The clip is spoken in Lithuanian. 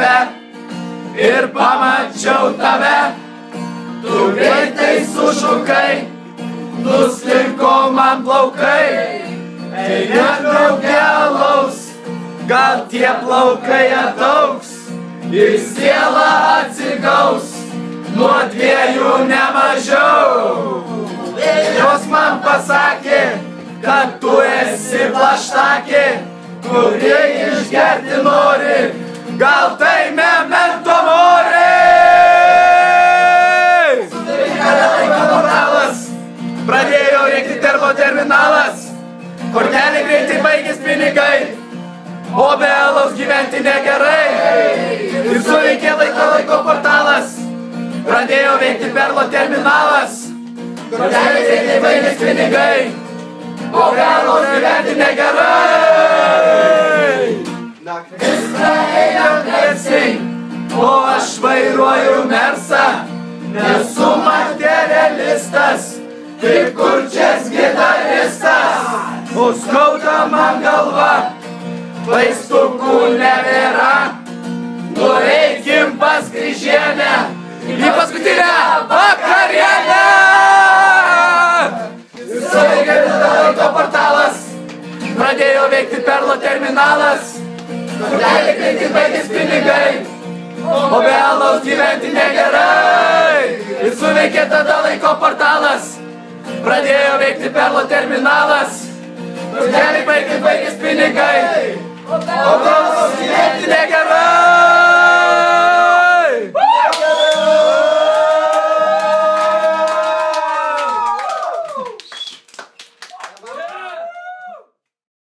gatve ir pamačiau tave. Tu greitai sušukai, nuslinko man plaukai. Eime drauge alaus, gal tie plaukai ataugs ir siela atsigaus, nuo dviejų nemažiau. Jos man pasakė, kad tu esi plaštakė, kuri išgerti nori, gal tai memento mori. Portalas, pradėjo rėkti termoterminalas, kortelė greitai baigės pinigai, o be alaus gyventi negerai. Ir suveikė laiko portalas, pradėjo veikti perlo terminalas, kortelė greitai baigės pinigai, o be alaus gyventi negerai. Naktis praėjo garsiai, o aš vairuoju Mersą. Nesu materialistas, tik kurčias gitaristas. O skauda man galva, vaistukų nebėra. Nueikim pas Kryžienę į paskutinę vakarienę. Suveikė laiko portalas, pradėjo veikti perlo terminalas, kortelė greitai baigės pinigai, o be alaus gyventi negerai. Ir suveikė tada laiko portalas, pradėjo veikti perlo terminalas, kortelė baigės pinigai, o be alaus gyventi negerai.